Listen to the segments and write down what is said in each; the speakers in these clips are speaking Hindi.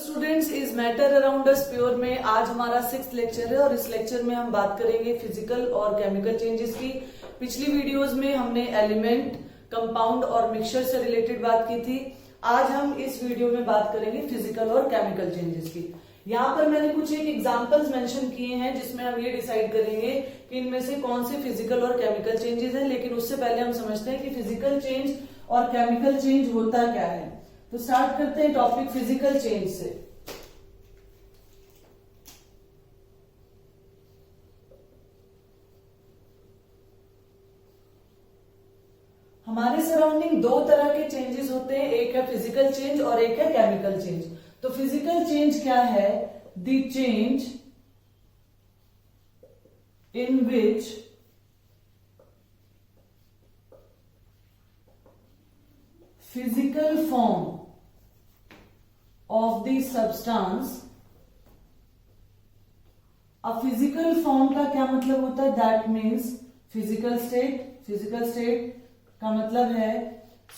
Students, is matter around us pure में आज हमारा 6th लेक्चर है और इस लेक्चर में हम बात करेंगे फिजिकल और केमिकल चेंजेस की। पिछली वीडियोस में हमने एलिमेंट, कंपाउंड और मिक्सचर से रिलेटेड बात की थी। आज हम इस वीडियो में बात करेंगे फिजिकल और केमिकल चेंजेस की। यहाँ पर मैंने कुछ एक एग्जांपल्स मेंशन किए हैं जिसमें हम ये डिसाइड करेंगे कि इनमें से कौन से फिजिकल और केमिकल चेंजेस हैं। लेकिन उससे पहले हम समझते हैं कि फिजिकल चेंज और केमिकल चेंज होता क्या है। तो स्टार्ट करते हैं टॉपिक फिजिकल चेंज से। हमारे सराउंडिंग दो तरह के चेंजेस होते हैं, एक है फिजिकल चेंज और एक है केमिकल चेंज। तो फिजिकल चेंज क्या है? The change in which physical form of the substance. अब फिजिकल फॉर्म का क्या मतलब होता है? That means physical state. Physical state का मतलब है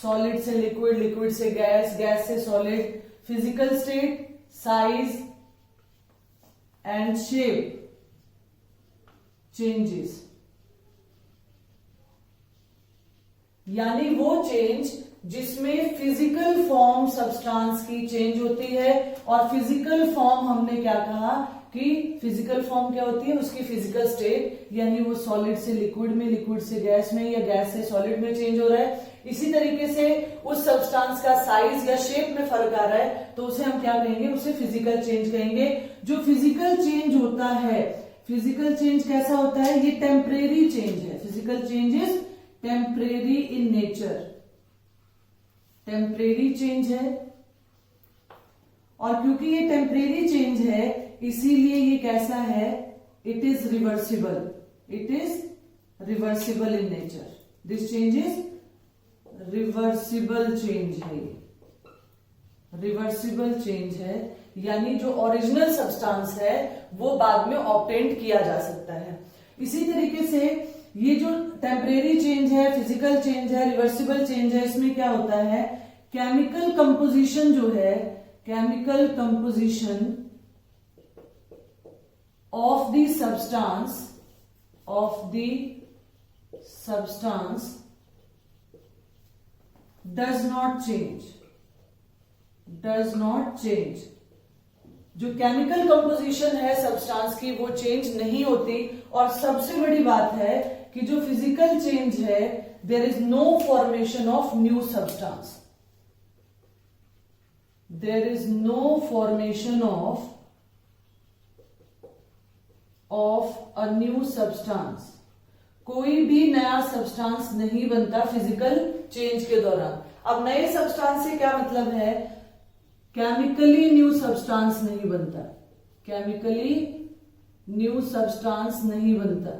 सॉलिड से लिक्विड, लिक्विड से गैस, गैस से solid. Physical state, size and shape changes, यानी वो चेंज जिसमें फिजिकल फॉर्म सब्सटेंस की चेंज होती है। और फिजिकल फॉर्म हमने क्या कहा कि फिजिकल फॉर्म क्या होती है? उसकी फिजिकल स्टेट, यानी वो सॉलिड से लिक्विड में, लिक्विड से गैस में या गैस से सॉलिड में चेंज हो रहा है। इसी तरीके से उस सब्सटेंस का साइज या शेप में फर्क आ रहा है तो उसे हम क्या कहेंगे? उसे फिजिकल चेंज कहेंगे। जो फिजिकल चेंज होता है, फिजिकल चेंज कैसा होता है? ये टेम्परेरी चेंज है। Physical change is temporary in nature, temporary change है। और क्योंकि ये टेम्परेरी चेंज है इसीलिए ये कैसा है? It is reversible. It is reversible in nature. This change is reversible change है। रिवर्सिबल चेंज है, यानी जो ओरिजिनल सब्सटेंस है वो बाद में ऑब्टेन किया जा सकता है। इसी तरीके से ये जो टेम्परेरी चेंज है, फिजिकल चेंज है, रिवर्सिबल चेंज है, इसमें क्या होता है? केमिकल कंपोजिशन जो है, chemical composition of the substance does not change, does not change। जो केमिकल कंपोजिशन है सब्सटेंस की वो चेंज नहीं होती। और सबसे बड़ी बात है कि जो फिजिकल चेंज है, there is no formation of new substance, there is no formation of a new substance. कोई भी नया सब्सटेंस नहीं बनता फिजिकल चेंज के दौरान। अब नए सब्सटेंस से क्या मतलब है? केमिकली न्यू सब्सटेंस नहीं बनता, केमिकली न्यू सब्सटेंस नहीं बनता।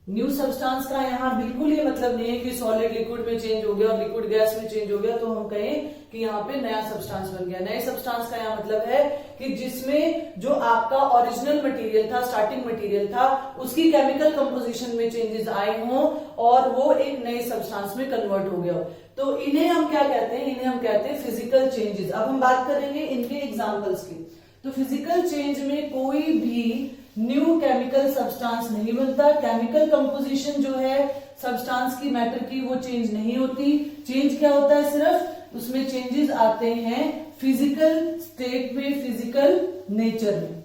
न्यू सब्सटेंस का यहां बिल्कुल ये मतलब नहीं है कि सॉलिड लिक्विड में चेंज हो गया और लिक्विड गैस में चेंज हो गया तो हम कहें कि यहाँ पे नया सब्सटेंस बन गया। नए सब्सटेंस का यहाँ मतलब है कि जिसमें जो आपका ओरिजिनल मटेरियल था, स्टार्टिंग मटेरियल था, उसकी केमिकल कंपोजिशन में चेंजेस आए हों और वो एक नए सब्सटेंस में कन्वर्ट हो गया हो, तो इन्हें हम क्या कहते हैं? इन्हें हम कहते हैं फिजिकल चेंजेस। अब हम बात करेंगे इनके एग्जाम्पल्स की। तो फिजिकल चेंज में कोई भी न्यू केमिकल सब्सटेंस नहीं बनता। केमिकल कंपोजिशन जो है सब्सटेंस की, मैटर की, वो चेंज नहीं होती। चेंज क्या होता है? सिर्फ उसमें चेंजेस आते हैं फिजिकल स्टेट में, फिजिकल नेचर में।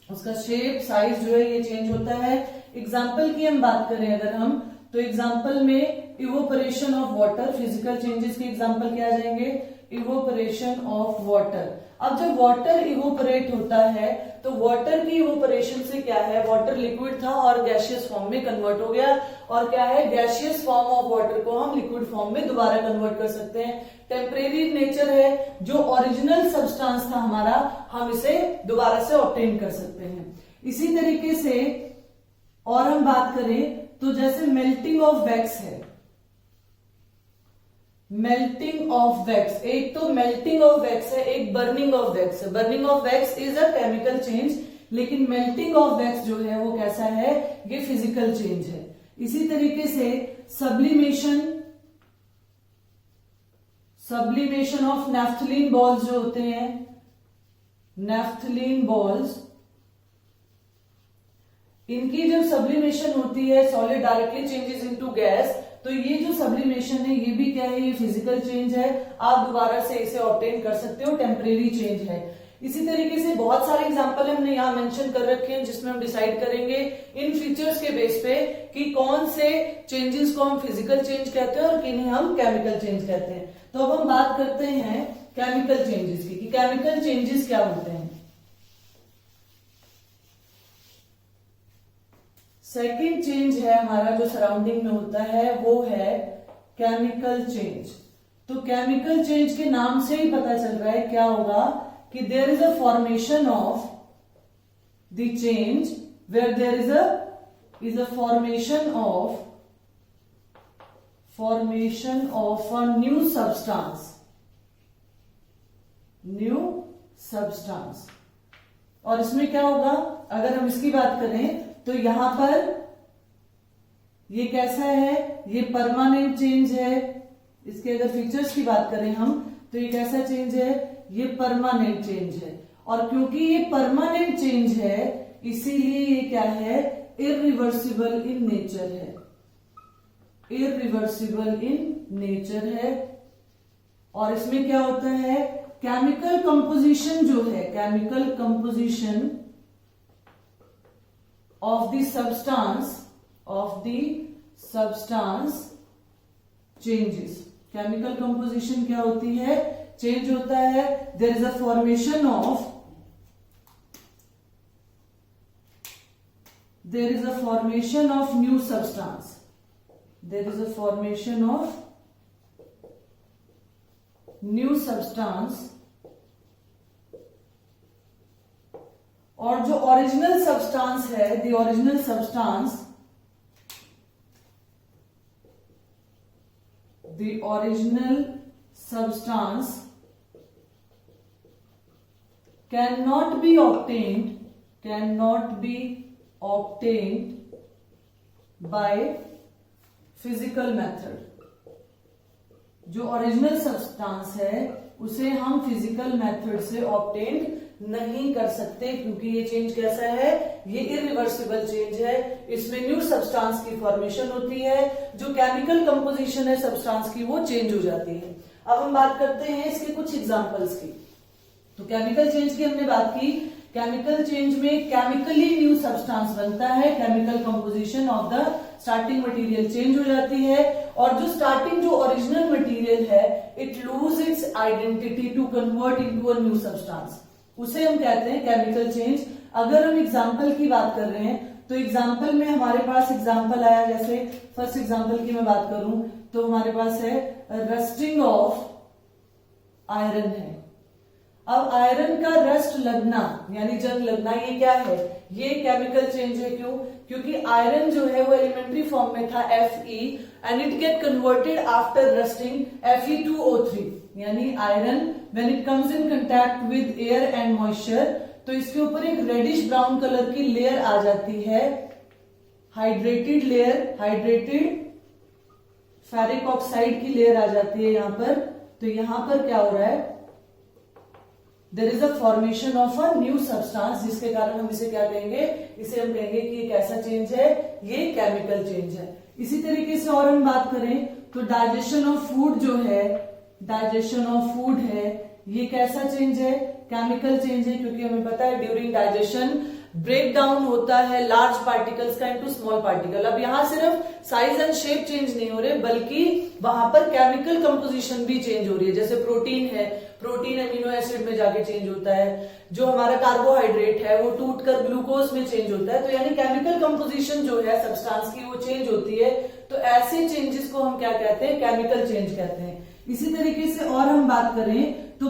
उसका शेप, साइज जो है ये चेंज होता है। एग्जाम्पल की हम बात करें अगर हम, तो एग्जाम्पल में evaporation of water, physical changes के एग्जाम्पल क्या आ जाएंगे? Evaporation of water. अब जब वाटर इवोपरेट होता है तो वाटर की इवोपरेशन से क्या है? वाटर लिक्विड था और गैसियस फॉर्म में कन्वर्ट हो गया। और क्या है? गैसियस फॉर्म ऑफ वाटर को हम लिक्विड फॉर्म में दोबारा कन्वर्ट कर सकते हैं। टेम्परेरी नेचर है, जो ओरिजिनल सब्सटेंस था हमारा, हम इसे दोबारा से ऑब्टेन कर सकते हैं। इसी तरीके से और हम बात करें तो जैसे मेल्टिंग ऑफ वैक्स है, मेल्टिंग ऑफ वैक्स, एक तो मेल्टिंग ऑफ वैक्स है, एक बर्निंग ऑफ वैक्स है। Burning of wax is a chemical change, लेकिन मेल्टिंग ऑफ वैक्स जो है वो कैसा है? ये फिजिकल चेंज है। इसी तरीके से sublimation, sublimation of naphthalene balls जो होते हैं, नेफ्थलीन बॉल्स, इनकी जब सब्लिमेशन होती है solid directly changes into gas, तो ये जो सब्लिमेशन है ये भी क्या है, ये फिजिकल चेंज है, आप दोबारा से इसे ऑब्टेन कर सकते हो, टेम्परेरी चेंज है। इसी तरीके से बहुत सारे एग्जांपल हमने यहाँ मेंशन कर रखे हैं जिसमें हम डिसाइड करेंगे इन फीचर्स के बेस पे कि कौन से चेंजेस को हम फिजिकल चेंज कहते हैं और किन्हें हम केमिकल चेंज कहते हैं। तो अब हम बात करते हैं केमिकल चेंजेस की, कि केमिकल चेंजेस क्या होते हैं। सेकेंड चेंज है हमारा जो सराउंडिंग में होता है वो है केमिकल चेंज। तो केमिकल चेंज के नाम से ही पता चल रहा है क्या होगा कि there is a formation of the change where there is a formation of a new substance. और इसमें क्या होगा, अगर हम इसकी बात करें तो यहां पर ये कैसा है, ये परमानेंट चेंज है। इसके अगर फीचर्स की बात करें हम तो ये कैसा चेंज है, ये परमानेंट चेंज है। और क्योंकि ये परमानेंट चेंज है इसीलिए ये क्या है, इरिवर्सिबल इन नेचर है, इरिवर्सिबल इन नेचर है। और इसमें क्या होता है, केमिकल कंपोजिशन जो है, chemical composition of the substance changes। Chemical composition क्या होती है, चेंज होता है। There is a formation of new substance, there is a formation of new substance. और जो ओरिजिनल सब्सटेंस है, the original substance can not be obtained by physical method. जो ओरिजिनल सब्सटेंस है उसे हम फिजिकल मेथड से ऑब्टेन्ड नहीं कर सकते, क्योंकि ये चेंज कैसा है, ये इरिवर्सिबल चेंज है। इसमें न्यू सब्सटेंस की फॉर्मेशन होती है, जो केमिकल कंपोजिशन है सब्सटेंस की वो चेंज हो जाती है। अब हम बात करते हैं इसके कुछ एग्जांपल्स की। तो केमिकल चेंज की हमने बात की, केमिकल चेंज में केमिकली न्यू सब्सटेंस बनता है, chemical composition of the starting material change हो जाती है, और जो स्टार्टिंग जो ओरिजिनल मटेरियल है it lose its identity to convert into a new substance, उसे हम कहते हैं केमिकल चेंज। अगर हम एग्जाम्पल की बात कर रहे हैं तो एग्जाम्पल में हमारे पास एग्जाम्पल आया, जैसे फर्स्ट एग्जाम्पल की मैं बात करूं तो हमारे पास है रस्टिंग ऑफ आयरन है। अब आयरन का रस्ट लगना यानी जंग लगना, ये क्या है, ये केमिकल चेंज है। क्यों, क्योंकि आयरन जो है वो एलिमेंट्री फॉर्म में था Fe and it get converted after rusting Fe2O3, यानी iron when it comes in contact with air and moisture तो इसके ऊपर एक रेडिश ब्राउन कलर की लेयर आ जाती है, hydrated layer, hydrated ferric oxide की लेयर आ जाती है यहां पर। तो यहां पर क्या हो रहा है, there is a formation of a new substance, जिसके कारण हम इसे क्या कहेंगे, इसे हम कहेंगे कि ये कैसा चेंज है, ये केमिकल चेंज है। इसी तरीके से और हम बात करें तो डाइजेशन ऑफ फूड जो है, डाइजेशन ऑफ फूड है, ये कैसा चेंज है, केमिकल चेंज है, क्योंकि हमें पता है ड्यूरिंग डाइजेशन ब्रेक डाउन होता है लार्ज पार्टिकल्स का इनटू स्मॉल पार्टिकल। अब यहां सिर्फ साइज एंड शेप चेंज नहीं हो रहे बल्कि वहां पर केमिकल कंपोजिशन भी चेंज हो रही है। जैसे प्रोटीन है, प्रोटीन एमिनो एसिड में जाके चेंज होता है, जो हमारा कार्बोहाइड्रेट है वो टूटकर ग्लूकोज में चेंज होता है। तो यानी केमिकल कंपोजिशन जो है सब्सटेंस की वो चेंज होती है। तो ऐसे चेंजेस को हम क्या कहते हैं, केमिकल चेंज कहते हैं। इसी तरीके से और हम बात करें तो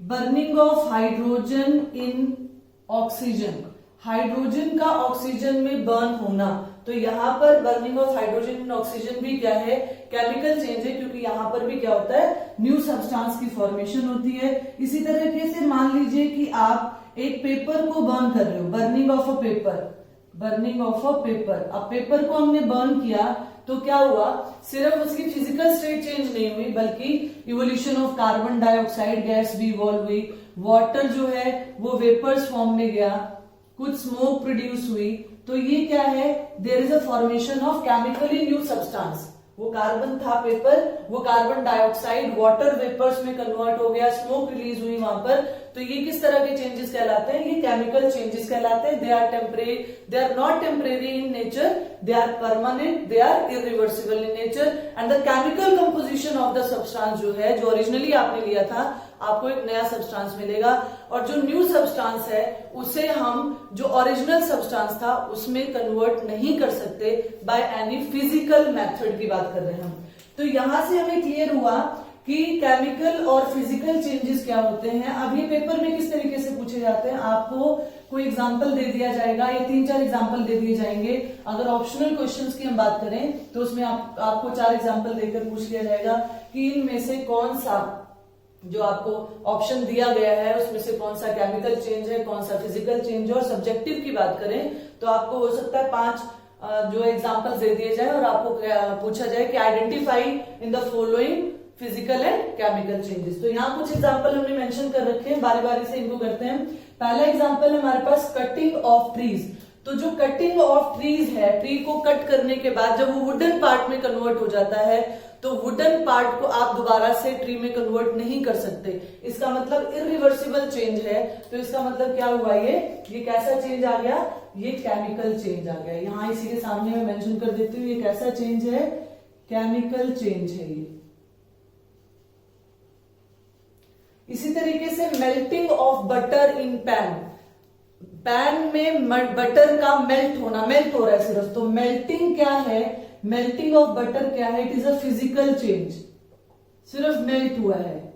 burning of hydrogen in oxygen, hydrogen का ऑक्सीजन में बर्न होना, तो यहां पर burning of hydrogen in oxygen भी क्या है, केमिकल चेंज है, क्योंकि यहां पर भी क्या होता है, न्यू सब्सटेंस की फॉर्मेशन होती है। इसी तरीके से मान लीजिए कि आप एक पेपर को बर्न कर रहे हो, burning of a paper, burning of a paper. अब पेपर को हमने बर्न किया तो क्या हुआ, सिर्फ उसकी फिजिकल स्टेट चेंज नहीं हुई बल्कि evolution of carbon dioxide gas भी इवॉल्व हुई, वाटर जो है वो वेपर्स फॉर्म में गया, कुछ स्मोक प्रोड्यूस हुई। तो ये क्या है, there is a formation of chemically new substance. वो कार्बन था पेपर, वो कार्बन डाइऑक्साइड वाटर वेपर्स में कन्वर्ट हो गया, स्मोक रिलीज हुई वहां पर। तो ये किस तरह के चेंजेस कहलाते हैं, ये केमिकल चेंजेस कहलाते हैं। They are temporary, they are not temporary in nature, they are permanent, they are irreversible in nature. And the chemical composition of the substance जो है, जो ओरिजिनली आपने लिया था, आपको एक नया सब्सटेंस मिलेगा। और जो न्यू सब्सटेंस है उसे हम जो ओरिजिनल सब्सटेंस था उसमें कन्वर्ट नहीं कर सकते बाय एनी फिजिकल मेथड की बात कर रहे हैं हम। तो यहां से हमें क्लियर हुआ कि केमिकल और फिजिकल चेंजेस क्या होते हैं। अब ये पेपर में किस तरीके से पूछे जाते हैं, आपको कोई एग्जांपल दे दिया जाएगा या 3-4 एग्जांपल दे दिए जाएंगे। अगर ऑप्शनल क्वेश्चंस की हम बात करें तो उसमें आपको 4 एग्जांपल देकर पूछ लिया जाएगा कि इनमें से कौन सा जो आपको ऑप्शन दिया गया है उसमें से कौन सा केमिकल चेंज है, कौन सा फिजिकल चेंज है। और सब्जेक्टिव की बात करें तो आपको हो सकता है 5 जो एग्जांपल दे दिए जाए और आपको पूछा जाए कि identify in the following physical and chemical changes. तो यहाँ कुछ एग्जांपल हमने मेंशन कर रखे हैं, बारी बारी से इनको करते हैं। पहला एग्जांपल है हमारे पास कटिंग ऑफ ट्रीज। तो जो कटिंग ऑफ ट्रीज है, ट्री को कट करने के बाद जब वो वुडन पार्ट में कन्वर्ट हो जाता है तो वुडन पार्ट को आप दोबारा से ट्री में कन्वर्ट नहीं कर सकते। इसका मतलब इरिवर्सिबल चेंज है। तो इसका मतलब क्या हुआ, ये कैसा चेंज आ गया, ये केमिकल चेंज आ गया। यहां इसी के सामने मैं मेंशन कर देती हूँ, ये कैसा चेंज है, केमिकल चेंज है ये। इसी तरीके से melting of butter in pan, pan में बटर का मेल्ट होना, मेल्ट हो रहा है सिर्फ, तो मेल्टिंग क्या है, मेल्टिंग ऑफ बटर क्या है, it is a physical change, सिर्फ मेल्ट हुआ है,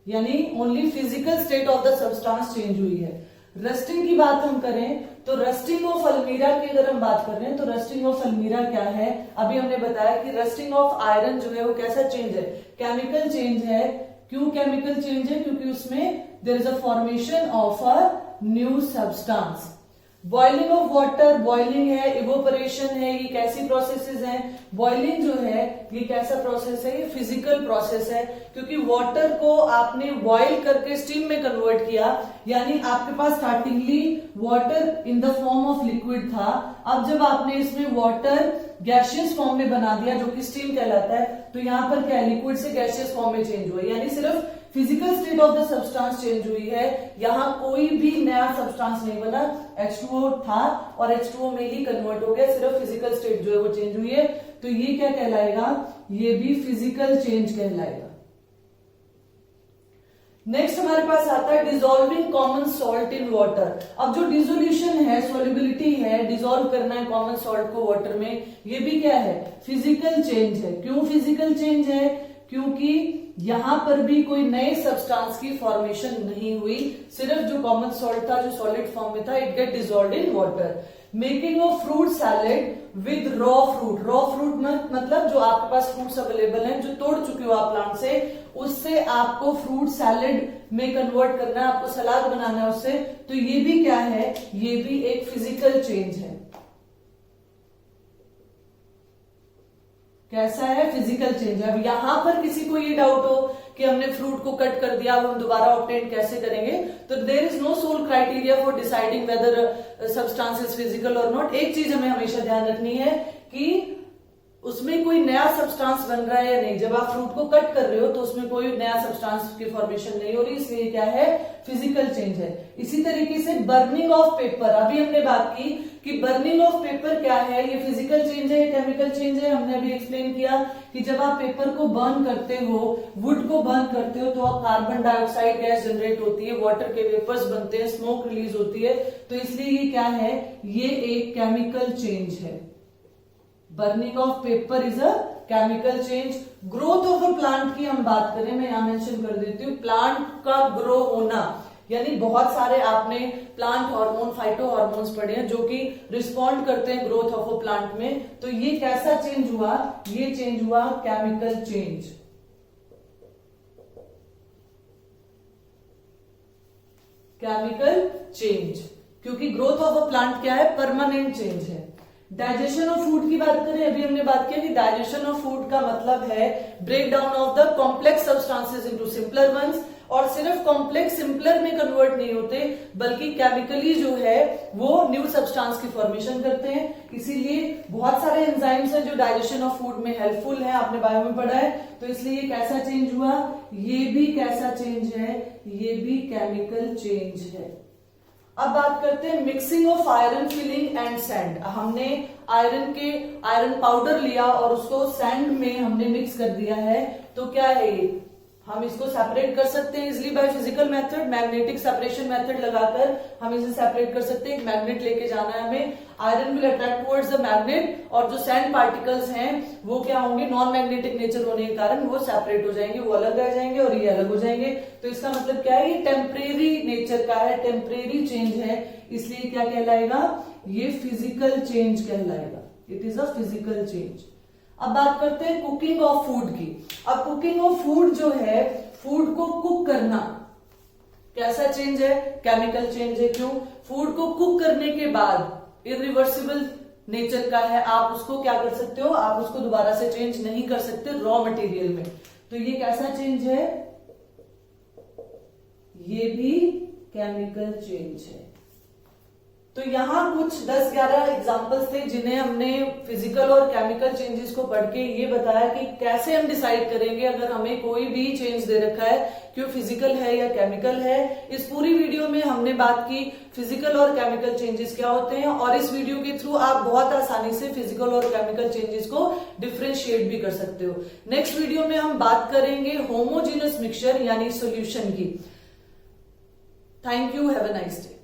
यानी only physical state of the substance change हुई है। रस्टिंग की बात हम करें तो रस्टिंग ऑफ अलमीरा की अगर हम बात कर रहे हैं तो रस्टिंग ऑफ अलमीरा क्या है, अभी हमने बताया कि रस्टिंग ऑफ आयरन जो है वो कैसा चेंज है, केमिकल चेंज है। क्यों केमिकल चेंज है, क्योंकि उसमें there is a formation of a new substance. Boiling of water, boiling है, इवोपरेशन है, ये कैसी प्रोसेसेस हैं। बॉइलिंग जो है ये कैसा प्रोसेस है, ये फिजिकल प्रोसेस है, क्योंकि वाटर को आपने बॉइल करके स्टीम में कन्वर्ट किया, यानी आपके पास startingly water in the form of liquid था। अब जब आपने इसमें वाटर गैसियस फॉर्म में बना दिया जो कि स्टीम कहलाता है, तो यहां पर क्या, लिक्विड से गैसियस फॉर्म में चेंज हुआ, यानी सिर्फ physical state of the substance change हुई है। यहां कोई भी नया सब्सटेंस नहीं बना, H2O था और H2O में ही कन्वर्ट हो गया, सिर्फ फिजिकल स्टेट जो है वो चेंज हुई है। तो ये क्या कहलाएगा, ये भी फिजिकल चेंज कहलाएगा। नेक्स्ट हमारे पास आता है dissolving common salt in water. अब जो डिसोल्यूशन है, सॉल्युबिलिटी है, डिसॉल्व करना है कॉमन सॉल्ट को वाटर में, ये भी क्या है, फिजिकल चेंज है। क्यों फिजिकल चेंज है, क्योंकि यहां पर भी कोई नए सब्सटेंस की फॉर्मेशन नहीं हुई, सिर्फ जो कॉमन सॉल्ट था जो सॉलिड फॉर्म में था, it get dissolved in water. Making of fruit salad with raw fruit, raw fruit मतलब जो आपके पास फ्रूट्स अवेलेबल हैं, जो तोड़ चुके हो आप प्लांट से, उससे आपको फ्रूट सैलेड में कन्वर्ट करना है, आपको सलाद बनाना है उससे। तो ये भी क्या है, ये भी एक फिजिकल चेंज है। कैसा है, फिजिकल चेंज है। अब यहां पर किसी को ये डाउट हो कि हमने फ्रूट को कट कर दिया, अब हम दोबारा ऑब्टेन कैसे करेंगे, तो there is no sole criteria for deciding whether substance is physical और नॉट। एक चीज हमें हमेशा ध्यान रखनी है कि उसमें कोई नया सब्सटेंस बन रहा है या नहीं। जब आप फ्रूट को कट कर रहे हो तो उसमें कोई नया सब्सटेंस की फॉर्मेशन नहीं हो रही, इसलिए क्या है, फिजिकल चेंज है। इसी तरीके से बर्निंग ऑफ पेपर, अभी हमने बात की कि बर्निंग ऑफ पेपर क्या है, ये फिजिकल चेंज है, ये केमिकल चेंज है। हमने अभी एक्सप्लेन किया कि जब आप पेपर को बर्न करते हो, वुड को बर्न करते हो, तो आप कार्बन डाइऑक्साइड गैस जनरेट होती है, वाटर के वेपर्स बनते हैं, स्मोक रिलीज होती है। तो इसलिए ये क्या है, ये एक केमिकल चेंज है। Burning of paper is a chemical change. Growth of a plant की हम बात करें, मैं यहां मेंशन कर देती हूँ, प्लांट का ग्रो होना, यानी बहुत सारे आपने प्लांट हार्मोन, फाइटो हार्मोन्स पढ़े हैं जो कि रिस्पॉन्ड करते हैं ग्रोथ ऑफ अ प्लांट में। तो ये कैसा चेंज हुआ, ये चेंज हुआ केमिकल चेंज। केमिकल चेंज, क्योंकि ग्रोथ ऑफ अ प्लांट क्या है, परमानेंट चेंज है। डाइजेशन ऑफ फूड की बात करें, अभी हमने बात किया कि डाइजेशन ऑफ फूड का मतलब है break down of the complex substances into simpler ones, और सिर्फ कॉम्प्लेक्स सिंपलर में कन्वर्ट नहीं होते बल्कि केमिकली जो है वो न्यू सब्सटेंस की फॉर्मेशन करते हैं। इसीलिए बहुत सारे एंजाइम्स हैं जो डाइजेशन ऑफ फूड में हेल्पफुल है, आपने बायो में पढ़ा है। तो इसलिए ये कैसा चेंज हुआ, ये भी कैसा चेंज है, ये भी केमिकल चेंज है। अब बात करते हैं mixing of iron filling and sand. हमने आयरन पाउडर लिया और उसको सैंड में हमने मिक्स कर दिया है, तो क्या है ये, हम इसको सेपरेट कर सकते हैं easily bye physical method, magnetic separation method लगाकर हम इसे सेपरेट कर सकते हैं। एक मैग्नेट लेके जाना है हमें, iron will attract towards the magnet, और जो सैंड पार्टिकल्स हैं वो क्या होंगे, नॉन मैग्नेटिक नेचर होने के कारण वो सेपरेट हो जाएंगे, वो अलग रह जाएंगे और ये अलग हो जाएंगे। तो इसका मतलब क्या है, ये टेम्परेरी नेचर का है, टेम्परेरी चेंज है, इसलिए क्या कहलाएगा, ये फिजिकल चेंज कहलाएगा। It is a physical change. अब बात करते हैं कुकिंग ऑफ फूड की। अब कुकिंग ऑफ फूड जो है, फूड को कुक करना कैसा चेंज है, केमिकल चेंज है। क्यों, फूड को कुक करने के बाद इरिवर्सिबल नेचर का है, आप उसको क्या कर सकते हो, आप उसको दोबारा से चेंज नहीं कर सकते रॉ मटेरियल में। तो ये कैसा चेंज है, ये भी केमिकल चेंज है। तो यहां कुछ 10-11 एग्जांपल्स थे जिन्हें हमने फिजिकल और केमिकल चेंजेस को पढ़ के ये बताया कि कैसे हम डिसाइड करेंगे अगर हमें कोई भी चेंज दे रखा है कि वो फिजिकल है या केमिकल है। इस पूरी वीडियो में हमने बात की फिजिकल और केमिकल चेंजेस क्या होते हैं, और इस वीडियो के थ्रू आप बहुत आसानी से फिजिकल और केमिकल चेंजेस को डिफरेंशिएट भी कर सकते हो। नेक्स्ट वीडियो में हम बात करेंगे होमोजीनियस मिक्सचर यानी सोल्यूशन की। Thank you, have a nice day.